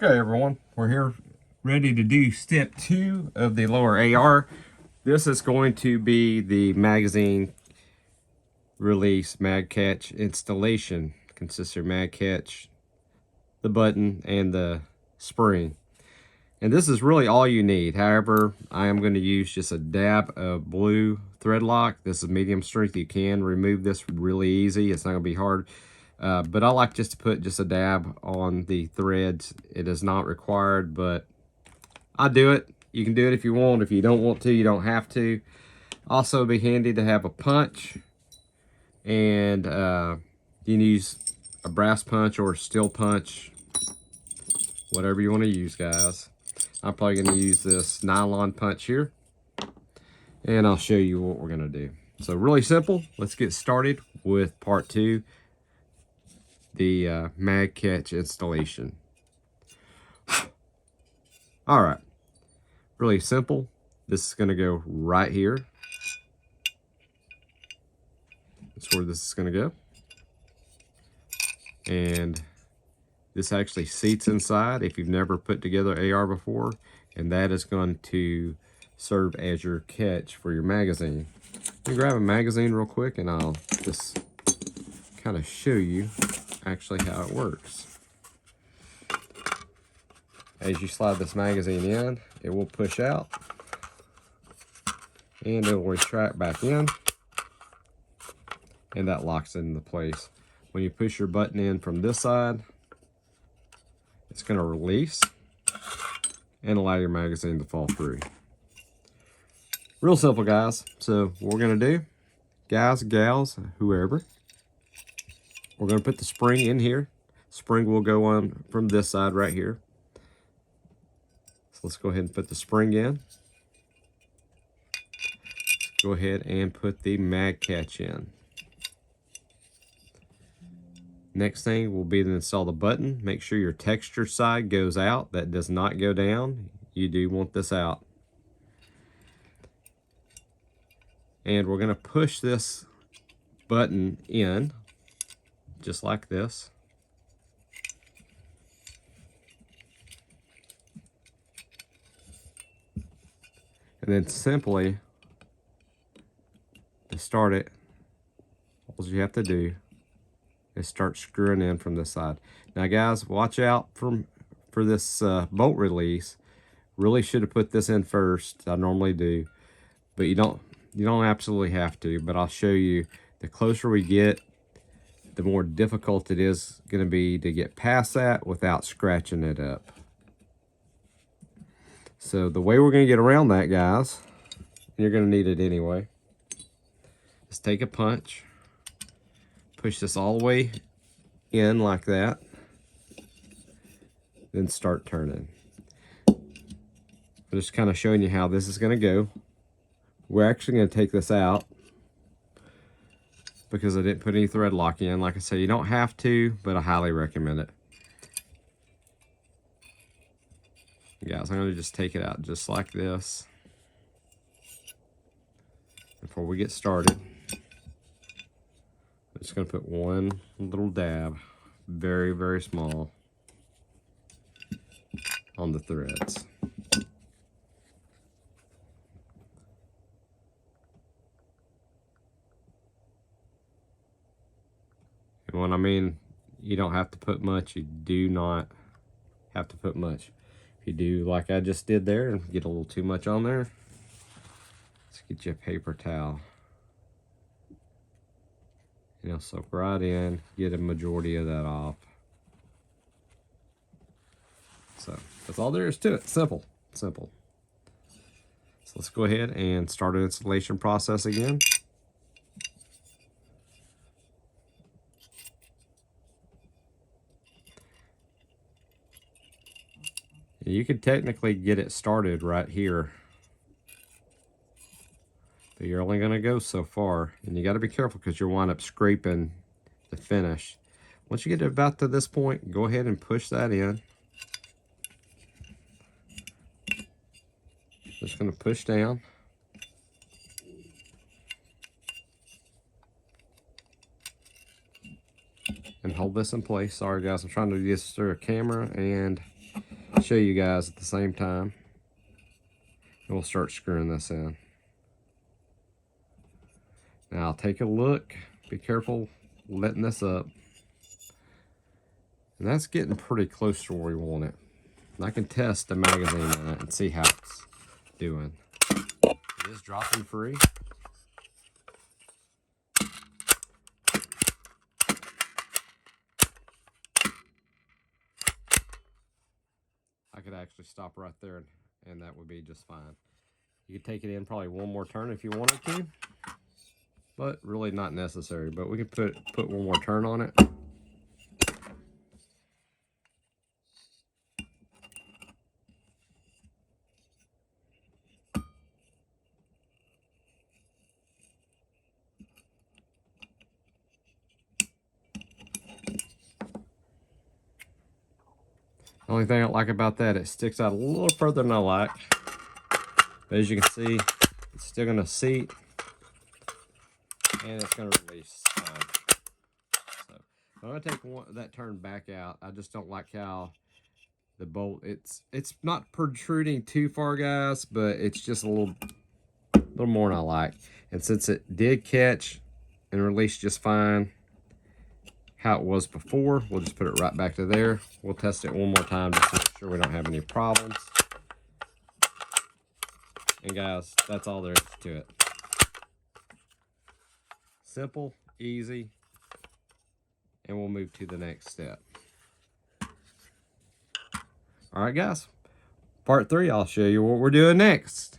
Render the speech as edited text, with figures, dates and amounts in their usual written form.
Okay, everyone, we're here ready to do step 2 of the lower AR. This is going to be the magazine release mag catch installation. It consists of mag catch, the button, and the spring. And this is really all you need. However, I am going to use just a dab of blue thread lock. This is medium strength. You can remove this really easy. It's not going to be hard. But I like just to put just a dab on the threads. It is not required, but I do it. You can do it if you want. If you don't want to, you don't have to. Also, it'd be handy to have a punch. And you can use a brass punch or a steel punch. Whatever you want to use, guys. I'm probably going to use this nylon punch here. And I'll show you what we're going to do. So really simple. Let's get started with part 2. The mag catch installation. All right, really simple. This is going to go right here. That's where this is going to go. And this actually seats inside if you've never put together AR before, and that is going to serve as your catch for your magazine. Let me grab a magazine real quick and I'll just kind of show you actually how it works. As you slide this magazine in, it will push out and it will retract back in, and that locks it into place. When you push your button in from this side, it's going to release and allow your magazine to fall through. Real simple, guys. So what we're going to do, guys, gals, whoever, we're going to put the spring in here. Spring will go on from this side right here. So let's go ahead and put the spring in. Let's go ahead and put the mag catch in. Next thing will be to install the button. Make sure your texture side goes out. That does not go down. You do want this out. And we're going to push this button in just like this. And then simply to start it, all you have to do is start screwing in from this side. Now guys, watch out for this bolt release. Really should have put this in first. I normally do, but you don't absolutely have to. But I'll show you, the closer we get, the more difficult it is going to be to get past that without scratching it up. So the way we're going to get around that, guys, you're going to need it anyway, is take a punch, push this all the way in like that, then start turning. I'm just kind of showing you how this is going to go. We're actually going to take this out because I didn't put any thread lock in. Like I said, you don't have to, but I highly recommend it. Guys, I'm going to just take it out just like this. Before we get started, I'm just going to put one little dab, very, very small, on the threads. And when I mean you don't have to put much, you do not have to put much. If you do like I just did there and get a little too much on there, let's get you a paper towel. You know, soak right in, get a majority of that off. So that's all there is to it. Simple, simple. So let's go ahead and start an installation process again. You could technically get it started right here, but you're only going to go so far, and you got to be careful because you'll wind up scraping the finish. Once you get about to this point, go ahead and push that in. Just going to push down. And hold this in place. Sorry guys, I'm trying to do this through a camera and I'll show you guys at the same time. And we'll start screwing this in. Now I'll take a look. Be careful letting this up. And that's getting pretty close to where we want it. And I can test the magazine in it and see how it's doing. It is dropping free. I could actually stop right there and that would be just fine. You could take it in probably one more turn if you wanted to, but really not necessary. But we could put one more turn on it. The only thing I like about that, it sticks out a little further than I like. But as you can see, it's still going to seat and it's going to release. So I'm going to take that turn back out. I just don't like how the bolt, it's not protruding too far, guys, but it's just a little more than I like. And since it did catch and release just fine, how it was before, we'll just put it right back to there. We'll test it one more time just to make sure we don't have any problems. And guys, that's all there is to it. Simple, easy, and we'll move to the next step. All right, guys. Part 3, I'll show you what we're doing next.